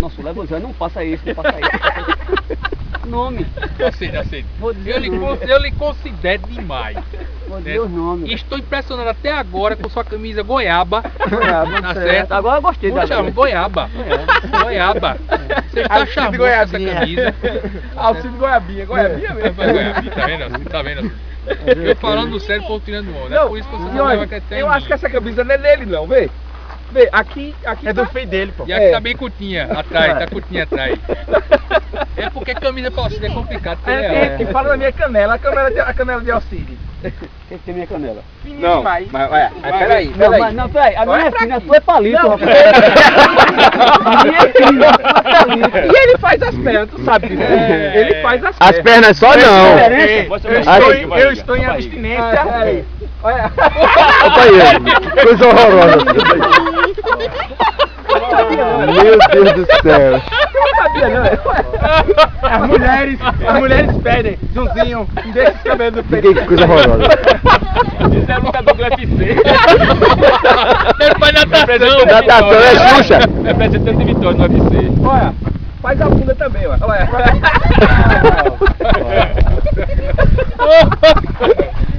nosso lado, dizendo, não passa isso, não passa isso. Não passa isso. Nome. Aceito. Vou dizer Eu lhe considero demais. Vou dizer os nomes. E estou impressionado até agora com sua camisa goiaba. Goiaba, Tá certo? Agora eu gostei da Chama goiaba. Goiaba. Você está Alcido charmoso com essa Goiabinha. camisa. Alcido Goiabinha, Goiabinha mesmo. Goiabinha, tá vendo? Tá vendo? Eu falando sério, o povo tirando onda. É Não, por isso que você e não olha, leva que é eu acho que essa camisa não é dele não, vê. Vê, aqui É do filho dele, pô. E aqui tá bem curtinha atrás, tá curtinha atrás. É porque camisa pra Alcide é complicado, porque ele É, que fala da minha canela, a canela de Alcide. Quem tem minha canela? Fininha Não, demais. mas olha, peraí, Não, peraí. mas não, peraí, a minha Olha é pra fina, a aqui. tua é palito, Não, rapaz. A minha é fina, a tua é palito. E ele faz as pernas, tu sabe disso. Ele faz as As pernas só não. Eu estou em abstinência. Olha. Opa aí, coisa horrorosa. Meu Deus do céu. Eu não sabia não. As mulheres pedem, Zunzinho, deixa esse cabelo do peito. Que coisa horrorosa. Isso é o lutador do UFC. Ele faz natação. Natação é Xuxa. Representante de Vitória no UFC. Olha, faz a bunda também, olha.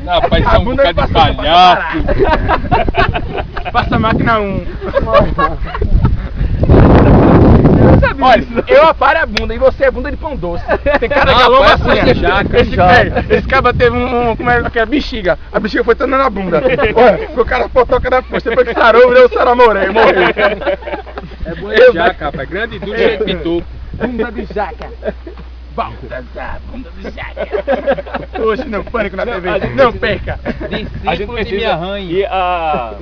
Rapaz, A são um bunda bocado de passa palhaço. Passa a máquina 1. Olha, eu aparo a bunda e você é bunda de pão doce. Tem cara que é louco assim, essa é jaca, esse cara teve como é aquela bexiga. A bexiga foi toda na bunda. Olha, o cara potoca da posta, depois que sarou, virou o saramoré, morreu. É bunda de jaca, rapaz. Grande e duro, cheio de pitu. Bunda de jaca. Bunda de jaca. Hoje não, pânico na TV. Não perca. Discípulo de minha rainha. E a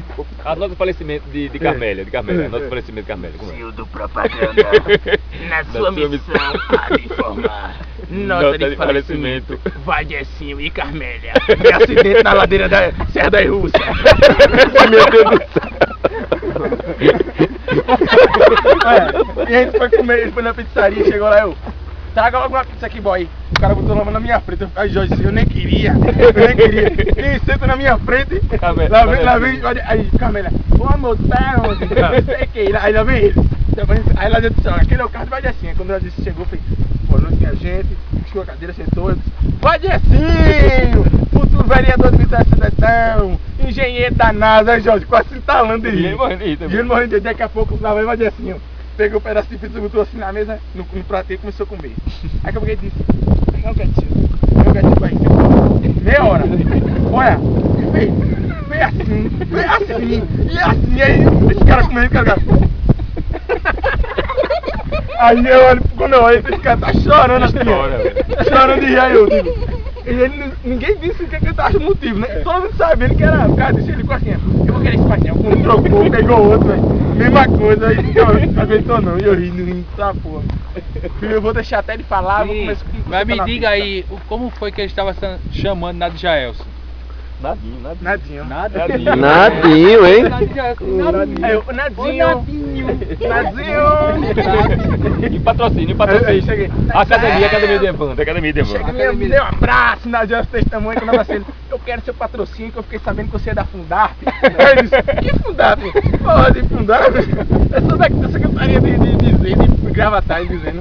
nota de falecimento de Carmélia, a nota de falecimento de Carmélia. Como é? Fio do propaganda. Na sua missão há de informar. Nota de falecimento. Vadecinho e Carmélia. De acidente na ladeira da Serra da Rússia. Meu Deus do céu. E a gente foi comer, ele foi na pizzaria, chegou lá, traga logo uma pizza aqui, boy. O cara botou logo na minha frente. Aí Jorge disse, eu nem queria. Quem senta na minha frente, lá vem, aí Carmélia, ô amor, tá onde? Sei que, aí lá vem ele. Aí lá dentro disse, aquele é o carro do Vadecinho. Aí quando ela disse, chegou, eu falei, boa noite minha gente, puxou a cadeira, sentou, eu disse, Vadecinho, futuro vereador de Vitória Cidadão, engenheiro da NASA, aí Jorge, quase se entalando de rir. E ele morrendo de rir, daqui a pouco lá vai Vadecinho. Pegou um pedaço de pizza, botou assim na mesa, no prato e começou a comer. Aí que eu peguei e disse, não quietinho aí, meia hora. Olha, vem assim, e assim, aí esse cara comendo, cara. Aí eu olho, quando eu olho, esse cara tá chorando assim, chorando de rir, aí eu digo. E ele, ninguém disse o que ele tava achando o motivo, né? Todo mundo sabendo que era, o cara disse, ele ficou assim, eu vou querer esse pastel, um trocou, pegou outro, velho. Mesma coisa, aí não aguentou não, e eu rindo, tá porra. Eu vou deixar até ele falar, vou começar com Mas me diga aí, como foi que ele estava chamando Nado Jaelson? Nadinho. Nadinho, hein? Aí eu, Nadinho. E patrocínio. Aí cheguei. Academia de Evandro. Chega, me deu um abraço, Nadinho, desse tamanho, quando eu falei, eu quero seu patrocínio, que eu fiquei sabendo que você é da Fundap. Aí eu disse, que Fundap? Porra, de Fundap? Eu sou da Secretaria de Gravatar, dizendo.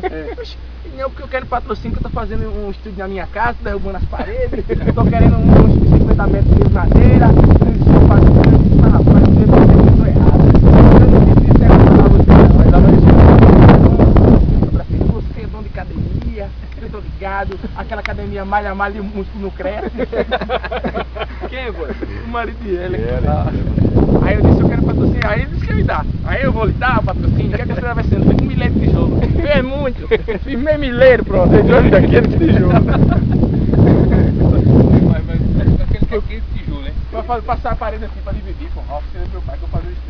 Não, porque eu quero patrocínio, que eu tô fazendo um estúdio na minha casa, derrubando as paredes, tô querendo uns 50 metros de madeira, estou fazendo isso, rapaz, você tá fazendo errado. Eu não disse isso, pra você, mas agora eu você é dono de academia, eu tô ligado, aquela academia malha e o músculo não cresce. Quem, pô? O marido de ele. Aí eu disse, eu quero patrocínio, aí ele disse que ia me dar. Aí eu vou lhe dar o patrocínio, o que é que você vai sendo? Fiz 1 milheiro de tijolo. É muito, fiz meio milheiro, pronto, eu trouxe daquele tijolo. Mas aquele tijolo, hein? Pra passar a parede assim, pra dividir, pô, a oficina do meu pai, que eu fazia isso.